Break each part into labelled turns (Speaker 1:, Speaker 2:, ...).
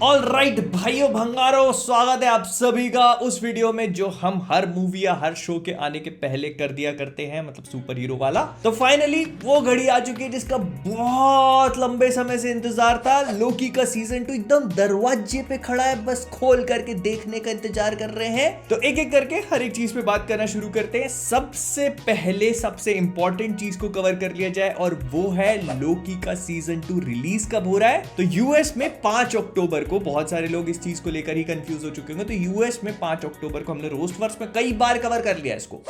Speaker 1: All right भाइयों भंगारों, स्वागत है आप सभी का उस वीडियो में जो हम हर मूवी या हर शो के आने के पहले कर दिया करते हैं, मतलब सुपर हीरो वाला। तो फाइनली वो घड़ी आ चुकी है जिसका बहुत लंबे समय से इंतजार था। लोकी का सीजन 2 एकदम दरवाजे पे खड़ा है, बस खोल करके देखने का इंतजार कर रहे हैं। तो एक एक करके हर एक चीज पे बात करना शुरू करते हैं। सबसे पहले सबसे इंपॉर्टेंट चीज को कवर कर लिया जाए और वो है लोकी का सीजन 2 रिलीज कब हो रहा है। तो यूएस में 5 अक्टूबर को, बहुत सारे लोग इस चीज को लेकर ही कंफ्यूज हो चुके होंगे। तो यूएस में 5 अक्टूबर को, हमने रोस्टवर्स में कई बार कवर कर लिया इसको,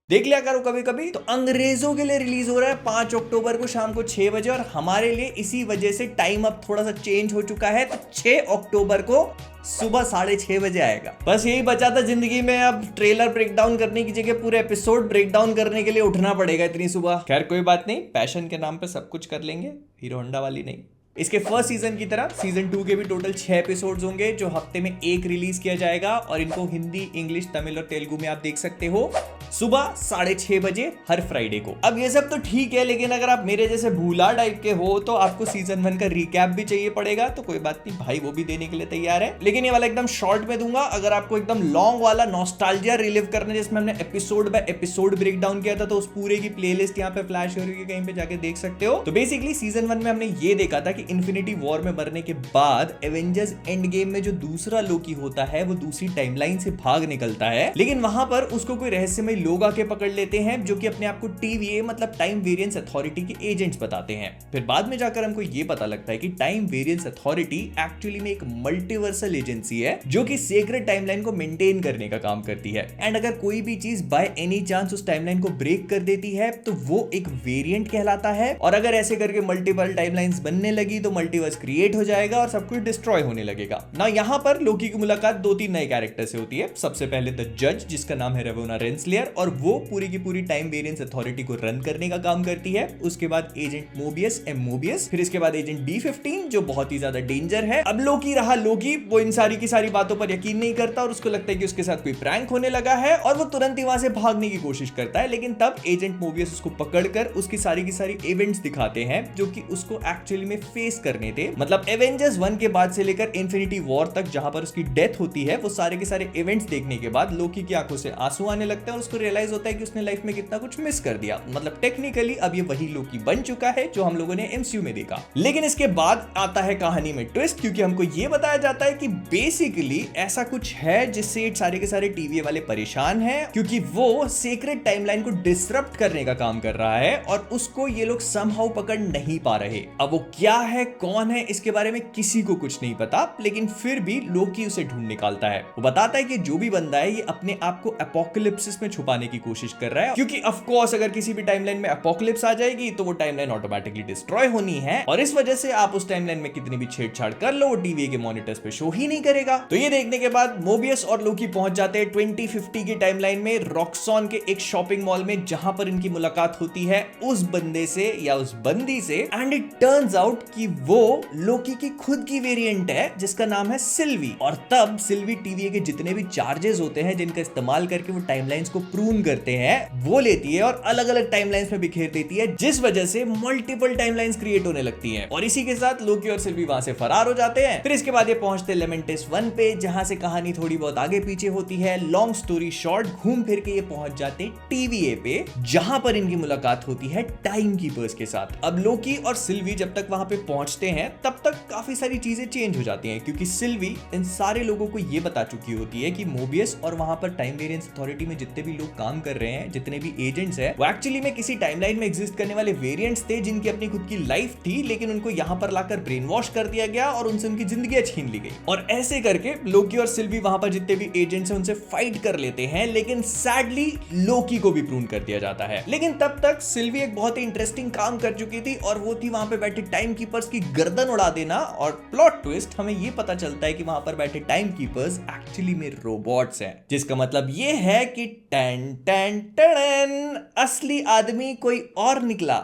Speaker 1: देख लिया करो कभी कभी। तो अंग्रेजों के लिए रिलीज हो रहा है 5 अक्टूबर को शाम को 6 बजे, और हमारे लिए इसी वजह से टाइम अब थोड़ा सा चेंज हो चुका है। तो 6 अक्टूबर को सुबह 6:30 बजे आएगा। बस यही बचा था जिंदगी में, अब ट्रेलर ब्रेकडाउन करने की जगह पूरे एपिसोड ब्रेकडाउन करने के लिए उठना पड़ेगा इतनी सुबह। खैर कोई बात नहीं, पैशन के नाम पे सब कुछ कर लेंगे, हीरो होंडा वाली नहीं। इसके फर्स्ट सीजन की तरह सीजन 2 के भी टोटल 6 एपिसोड्स होंगे जो हफ्ते में एक रिलीज किया जाएगा, और इनको हिंदी, इंग्लिश, तमिल और तेलुगु में आप देख सकते हो सुबह 6:30 बजे हर फ्राइडे को। अब ये सब तो ठीक है, लेकिन अगर आप मेरे जैसे भूला टाइप के हो तो आपको सीजन 1 का रिकैप भी चाहिए पड़ेगा। तो कोई बात नहीं भाई, वो भी देने के लिए तैयार है, लेकिन ये वाला एकदम शॉर्ट में दूंगा। अगर आपको एकदम लॉन्ग वाला नॉस्टैल्जिया रिलीव करना है जिसमें हमने episode by episode break down किया था, तो उस पूरे की प्लेलिस्ट यहाँ पे फ्लैश हो रही है, कहीं पे जाके देख सकते हो। तो बेसिकली सीजन 1 में हमने ये देखा था कि इन्फिनिटी वॉर में मरने के बाद एवेंजर्स एंड गेम में जो दूसरा लोकी होता है वो दूसरी टाइमलाइन से भाग निकलता है, लेकिन वहां पर उसको कोई रहस्यमय लोग आके पकड़ लेते हैं जो कि अपने आप को टीवीए मतलब टाइम वेरिएंस अथॉरिटी के एजेंट्स बताते हैं। फिर बाद में जाकर हमको ये पता लगता है कि टाइम वेरिएंस अथॉरिटी एक्चुअली में एक मल्टीवर्सल एजेंसी है जो कि सीक्रेट टाइमलाइन को मेंटेन करने का काम करती है। एंड अगर कोई भी चीज बाय एनी चांस उस टाइमलाइन को ब्रेक कर देती है तो वो एक वेरिएंट कहलाता है, और अगर ऐसे करके मल्टीपल टाइमलाइंस बनने लगी तो मल्टीवर्स क्रिएट हो जाएगा और सब कुछ डिस्ट्रॉय होने लगेगा ना। यहाँ पर लोकी की मुलाकात 2-3 नए कैरेक्टर से होती है। सबसे पहले द जज, जिसका नाम है रेवोना रेंसलेयर, और वो पूरी की पूरी टाइम वेरिएंस अथॉरिटी को रन करने का काम करती है। उसके बाद एजेंट मोबियस, एम मोबियस, फिर इसके बाद एजेंट D15 जो बहुत ही ज्यादा डेंजर है। अब लोकी रहा लोकी, वो इन सारी की सारी बातों पर यकीन नहीं करता और उसको लगता है कि उसके साथ कोई प्रैंक होने लगा है, और वो तुरंत ही वहां से भागने की कोशिश करता है। लेकिन तब एजेंट मोबियस उसको पकड़कर उसकी सारी की सारी इवेंट्स दिखाते हैं जो कि उसको एक्चुअली में फेस करने थे। मतलब एवेंजर्स 1 के बाद से लेकर इन्फिनिटी वॉर तक जहां पर उसकी डेथ होती है, वो सारे के सारे इवेंट्स देखने के बाद लोकी की आंखों से आंसू आने लगते हैं और उसको रियलाइज होता है कि उसने लाइफ में कितना कुछ मिस कर दिया। मतलब टेक्निकली अब ये वही लोकी बन चुका है जो हम लोगों ने एमसीयू में देखा। लेकिन इसके बाद आता है कहानी में ट्विस्ट, क्योंकि हमको ये बताया जाता है कि बेसिकली ऐसा कुछ है जिससे सारे के सारे टीवी वाले परेशान हैं, क्योंकि वो सीक्रेट टाइमलाइन को डिसरप्ट करने का काम कर रहा है और उसको ये लोग समहाउ पकड़ नहीं पा रहे। अब वो क्या है, कौन है, इसके बारे में किसी को कुछ नहीं पता, लेकिन फिर भी लोकी उसे ढूंढ निकालता है। वो बताता है कि जो भी बंदा है ये अपने आप को एपोकलिप्सिस में छुपाने की कोशिश कर रहा है, क्योंकि ऑफ कोर्स अगर किसी भी टाइमलाइन में एपोकलिप्स आ जाएगी तो वो टाइमलाइन ऑटोमेटिकली डिस्ट्रॉय होनी है, और इस वजह से आप उस टाइमलाइन में कितनी भी छेड़छाड़ कर लो वो टीवी के मॉनिटर्स पे शो ही नहीं करेगा। तो ये देखने के बाद मोबियस और लोकी पहुंच जाते हैं 2050 की टाइमलाइन में, रॉक्सॉन के एक शॉपिंग मॉल में, जहां पर इनकी मुलाकात होती है उस बंदे से या उस बंदी से। एंड इट टर्न्स आउट कि वो लोकी की खुद की वेरिएंट है जिसका नाम है सिल्वी। और तब सिल्वी टीवीए के जितने भी चार्जेस होते हैं जिनका इस्तेमाल करके वो टाइमलाइंस को प्रून करते हैं वो लेती है और अलग अलग टाइमलाइंस में बिखेर देती है, जिस वजह से मल्टीपल टाइमलाइंस क्रिएट होने लगती हैं। और इसी के साथ लोकी और सिल्वी वहां से फरार हो जाते हैं। फिर इसके बाद ये पहुंचते लेमेंटिस 1 पे, जहां से कहानी थोड़ी बहुत आगे पीछे होती है। लॉन्ग स्टोरी शॉर्ट, घूम फिर के ये पहुंच जाते टीवीए पे, जहां पर इनकी मुलाकात होती है टाइम कीपर्स के साथ। अब लोकी और सिल्वी जब तक वहां पे पहुंचते हैं तब तक काफी सारी चीजें चेंज हो जाती हैं, क्योंकि सिल्वी इन सारे लोगों को ये बता चुकी होती है कि मोबियस और वहां पर टाइम वेरिएंस अथॉरिटी में जितने भी लोग काम कर रहे हैं, जितने भी एजेंट्स हैं, वो एक्चुअली में किसी टाइमलाइन में एग्जिस्ट करने वाले वेरिएंट्स थे जिनकी अपनी खुद की लाइफ थी, लेकिन उनको यहां पर लाकर ब्रेन वॉश कर दिया गया और उनसे उनकी जिंदगी छीन ली गई। और ऐसे करके लोकी और सिल्वी वहां पर जितने भी एजेंट्स हैं उनसे फाइट कर लेते हैं, लेकिन सैडली लोकी को भी प्रून कर दिया जाता है। लेकिन तब तक सिल्वी एक बहुत ही इंटरेस्टिंग काम कर चुकी थी, और वो थी वहां पे बैठे टाइम कीपर्स की गर्दन उड़ा देना। और प्लॉट ट्विस्ट, हमें ये पता चलता है कि वहां पर बैठे टाइम कीपर्स एक्चुअली में रोबोट्स हैं, जिसका मतलब ये है कि टन टन टन असली आदमी कोई और निकला।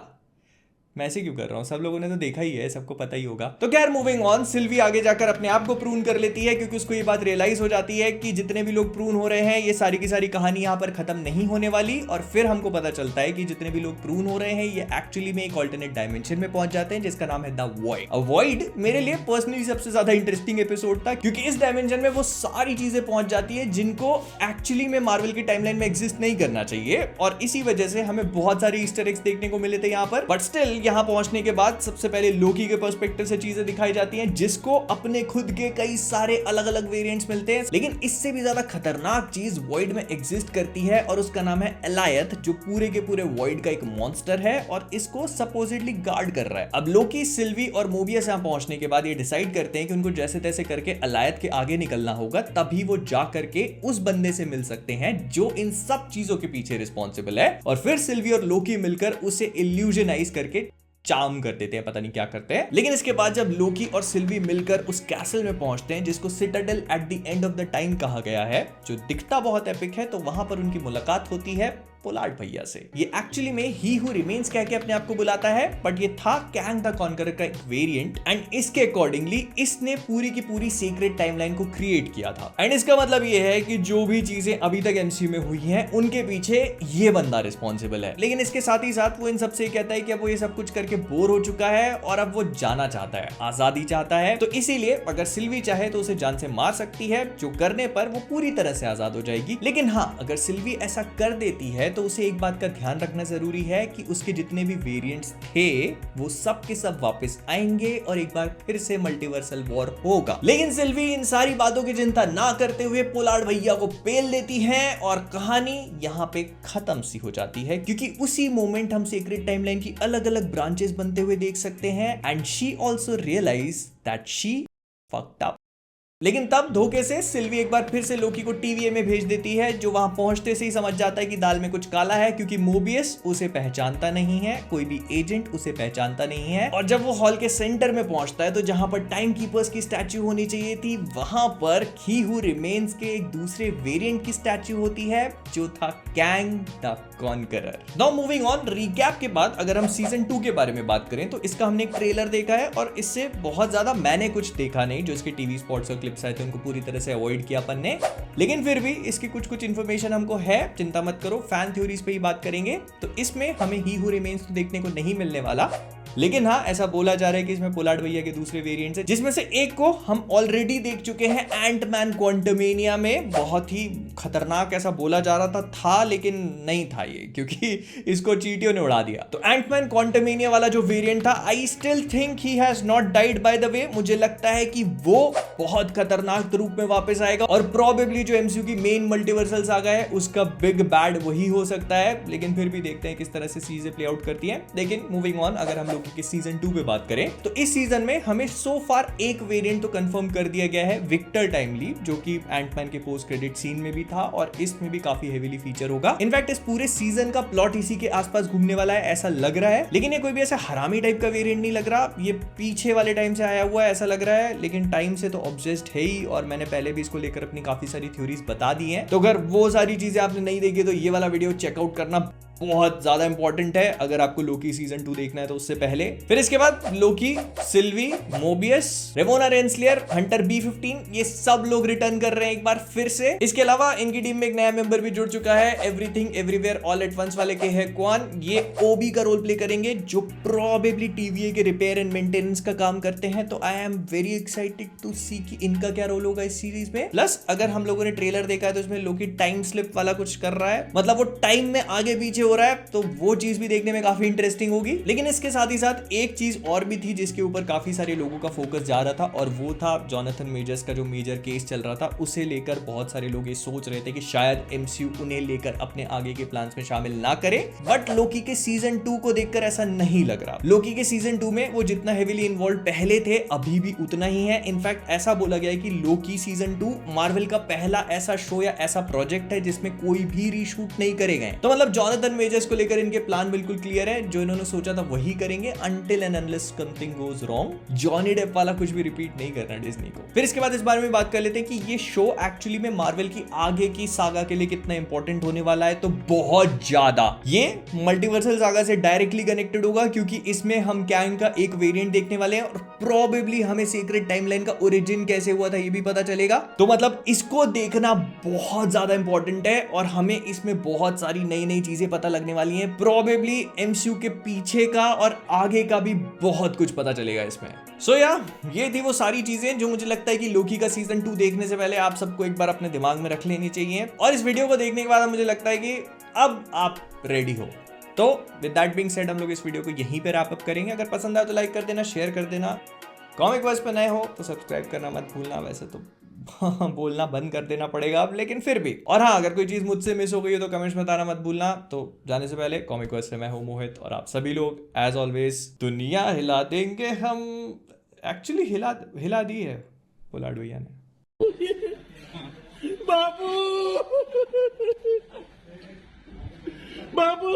Speaker 1: मैं ऐसे क्यों कर रहा हूँ, सब लोगों ने तो देखा ही है, सबको पता ही होगा। तो खैर मूविंग ऑन, सिल्वी आगे जाकर अपने आप को प्रून कर लेती है क्योंकि उसको ये बात रियलाइज हो जाती है कि जितने भी लोग प्रून हो रहे हैं ये सारी की सारी कहानी यहाँ पर खत्म नहीं होने वाली। और फिर हमको पता चलता है कि जितने भी लोग प्रून हो रहे हैं ये एक्चुअली में एक ऑल्टरनेट डायमेंशन में पहुंच जाते हैं जिसका नाम है द वॉइड। वॉइड मेरे लिए पर्सनली सबसे ज्यादा इंटरेस्टिंग एपिसोड था क्योंकि इस डायमेंशन में वो सारी चीजें पहुंच जाती है जिनको एक्चुअली में मार्वल की टाइमलाइन में एग्जिस्ट नहीं करना चाहिए, और इसी वजह से हमें बहुत सारे ईस्टर एग्स देखने को मिले थे यहाँ पर। बट स्टिल यहाँ पहुंचने के बाद सबसे पहले लोकी के पर्सपेक्टिव से चीजें दिखाई जाती हैं जिसको अपने खुद के कई सारे अलग अलग वेरिएंट्स मिलते हैं, लेकिन इससे भी ज्यादा खतरनाक चीज वॉइड में एग्जिस्ट करती है और उसका नाम है एलायथ, जो पूरे के पूरे वॉइड का एक मॉन्स्टर है और इसको सपोजिटली गार्ड कर रहा है। अब लोकी, सिल्वी और मोबियस यहाँ पहुंचने के बाद ये डिसाइड करते हैं कि उनको जैसे तैसे करके एलायथ के आगे निकलना होगा, तभी वो जा करके उस बंदे से मिल सकते हैं जो इन सब चीजों के पीछे रिस्पॉन्सिबल है। और फिर सिल्वी और लोकी मिलकर उसे इल्यूजनाइज करके चार्म कर देते हैं, पता नहीं क्या करते हैं। लेकिन इसके बाद जब लोकी और सिल्वी मिलकर उस कैसल में पहुंचते हैं जिसको Citadel at the end of the time कहा गया है, जो दिखता बहुत एपिक है, तो वहां पर उनकी मुलाकात होती है पोलार्ड भैया से। ये एक्चुअली में ही हु रिमेन्स कह के अपने आप को बुलाता है, बट ये था कैंग द कॉन्करर का एक वेरिएंट एंड इसके अकॉर्डिंगली इसने पूरी की पूरी सीक्रेट टाइमलाइन को क्रिएट किया था। एंड इसका मतलब ये है कि जो भी चीजें अभी तक एमसीयू में हुई हैं उनके पीछे ये बंदा रिस्पॉन्सिबल है। लेकिन इसके साथ ही साथ वो इन सबसे कहता है कि अब वो ये सब कुछ करके बोर हो चुका है और अब वो जाना चाहता है, आजादी चाहता है। तो इसीलिए अगर सिल्वी चाहे तो उसे जान से मार सकती है, जो करने पर वो पूरी तरह से आजाद हो जाएगी। लेकिन हाँ, अगर सिल्वी ऐसा कर देती है तो उसे एक बात का ध्यान रखना जरूरी है कि उसके जितने भी वेरिएंट्स थे वो सब के सब वापस आएंगे और एक बार फिर से मल्टीवर्सल वॉर होगा। लेकिन सिल्वी इन सारी बातों की चिंता ना करते हुए पोलार्ड भैया को पेल देती है और कहानी यहाँ पे खत्म सी हो जाती है, क्योंकि उसी मोमेंट हम सीक्रेट टाइमलाइन की अलग अलग ब्रांचेस बनते हुए देख सकते हैं and she also realise that she fucked up. लेकिन तब धोखे से सिल्वी एक बार फिर से लोकी को टीवीए में भेज देती है, जो वहां पहुंचते से ही समझ जाता है कि दाल में कुछ काला है, क्योंकि मोबियस उसे पहचानता नहीं है, कोई भी एजेंट उसे पहचानता नहीं है। और जब वो हॉल के सेंटर में पहुंचता है तो जहां पर टाइम कीपर्स की स्टैच्यू होनी चाहिए थी, वहां पर ही हू रिमेन्स के एक दूसरे वेरिएंट की स्टैच्यू होती है, जो था Kang the conqueror. Now moving on, recap के बाद अगर हम सीजन 2 के बारे में बात करें तो इसका हमने एक ट्रेलर देखा है और इससे बहुत ज्यादा मैंने कुछ देखा नहीं, जो इसके टीवी स्पॉट्स और क्लिप्स आए थे उनको पूरी तरह से अवॉइड किया अपन ने। लेकिन फिर भी इसकी कुछ इन्फॉर्मेशन हमको है, चिंता मत करो, फैन थ्योरीज पे ही बात करेंगे। तो इसमें हमें ही हू रिमेन्स तो देखने को नहीं मिलने वाला, लेकिन हाँ ऐसा बोला जा रहा है कि इसमें पोलार्ड भैया के दूसरे वेरिएंट्स हैं, जिसमें से एक को हम ऑलरेडी देख चुके हैं एंटमैन क्वांटमेनिया में। बहुत ही खतरनाक ऐसा बोला जा रहा था लेकिन नहीं था ये, क्योंकि इसको चींटियों ने उड़ा दिया। तो एंटमैन क्वांटमेनिया वाला जो वेरिएंट था, I still think he has not died by the way. मुझे लगता है कि वो बहुत खतरनाक रूप में वापस आएगा और प्रोबेबली जो एमसीयू की मेन मल्टीवर्सल सागा है उसका बिग बैड वही हो सकता है। लेकिन फिर भी देखते हैं किस तरह से चीजें प्ले आउट करती हैं। लेकिन मूविंग ऑन, अगर हम लोग कि सीजन 2 पे बात करें तो इस सीजन में हमें सो फार एक वेरिएंट तो कंफर्म कर दिया गया है, विक्टर टाइमली, जो कि एंटमैन के पोस्ट क्रेडिट सीन में भी था और इसमें भी काफी हेवीली फीचर होगा। इनफैक्ट इस पूरे सीजन का प्लॉट इसी के आसपास घूमने वाला है ऐसा लग रहा है। लेकिन ये कोई भी ऐसा हरामी टाइप का वेरिएंट नहीं लग रहा, ये पीछे वाले टाइम से आया हुआ है ऐसा लग रहा है। लेकिन टाइम से तो ऑब्सेस्ड है ही, और मैंने पहले भी इसको लेकर अपनी काफी सारी थ्योरीज बता दी हैं। तो अगर वो सारी चीजें आपने नहीं देखी तो ये वाला वीडियो चेकआउट करना बहुत ज्यादा इंपॉर्टेंट है, अगर आपको लोकी सीजन 2 देखना है तो उससे पहले। फिर इसके बाद लोकी, सिल्वी, मोबियस, रेमोना रेंसलियर, हंटर B15, ये सब लोग रिटर्न कर रहे हैं एक बार फिर से। इसके अलावा इनकी टीम में एक नया मेंबर भी जुड़ चुका है, everything everywhere all at once वाले के है क्वान। ये ओबी का रोल प्ले करेंगे, जो प्रोबेबली टीवीए के रिपेयर एंड मेंटेनेंस का काम करते हैं। तो I am very excited to see कि इनका क्या रोल होगा इस सीरीज में। प्लस अगर हम लोगों ने ट्रेलर देखा है तो इसमें लोकी टाइम स्लिप वाला कुछ कर रहा है, मतलब वो टाइम में आगे पीछे हो रहा है, तो वो चीज भी देखने में काफी इंटरेस्टिंग होगी। लेकिन इसके साथ ही साथ एक चीज और भी थी जिसके ऊपर काफी सारे लोगों का फोकस जा रहा था, और वो था जॉनथन मेजर्स का जो मेजर केस चल रहा था, उसे लेकर बहुत सारे लोग ये सोच रहे थे कि शायद एमसीयू उन्हें लेकर अपने आगे के प्लान्स में शामिल ना करे। बट लोकी के सीजन 2 को देखकर ऐसा नहीं लग रहा। लोकी के सीजन 2 में वो जितना हेवीली इन्वॉल्व पहले थे अभी भी उतना ही है। इनफैक्ट ऐसा बोला गया है कि लोकी सीजन 2 मार्वल का पहला ऐसा शो या ऐसा प्रोजेक्ट है जिसमें कोई भी रीशूट नहीं करे गए। तो मतलब जॉनथन ईथन वेजेस को लेकर इनके प्लान बिल्कुल क्लियर है, जो इन्होंने सोचा था वही करेंगे until and unless something goes wrong. Johnny Depp वाला कुछ भी रिपीट नहीं करना डिज्नी को। फिर इसके बाद इस बारे में बात कर लेते हैं कि ये शो एक्चुअली में मार्वल की आगे की सागा के लिए कितना इंपॉर्टेंट होने वाला है। तो बहुत ज्यादा ये मल्टीवर्सल सागा से डायरेक्टली कनेक्टेड होगा, क्योंकि इसमें हम कैंग का एक वेरिएंट देखने वाले हैं और प्रोबेबली हमें सीक्रेट टाइमलाइन का ओरिजिन कैसे हुआ था ये भी पता चलेगा। तो मतलब इसको देखना बहुत ज्यादा इंपॉर्टेंट है और हमें इसमें बहुत सारी नई नई चीजें पता लगने वाली हैं। प्रोबेबली एमसीयू के पीछे का और आगे का भी बहुत कुछ पता चलेगा इसमें। सो ये थी वो सारी चीजें जो मुझे लगता है कि लोकी का सीजन 2 देखने से पहले आप सबको एक बार अपने दिमाग में रख लेनी चाहिए। और इस वीडियो को देखने के बाद मुझे लगता है कि अब आप रेडी हो। तो विद दैट बीइंग सेड हम लोग इस वीडियो को यहीं पे रैप अप करेंगे। अगर पसंद आया तो लाइक कर देना, शेयर कर देना। कॉमिक वर्स पे नए हो तो सब्सक्राइब करना मत भूलना। वैसे तो बोलना बंद कर देना पड़ेगा अब, लेकिन फिर भी। और हाँ, अगर कोई चीज मुझसे मिस हो गई हो तो कमेंट्स में बताना मत भूलना। तो जाने से पहले कॉमिक वर्स से मैं हूं मोहित और आप सभी लोग एज ऑलवेज दुनिया हिला देंगे हम। एक्चुअली हिला दी है पोलार्ड भैया ने। बाबू बाबू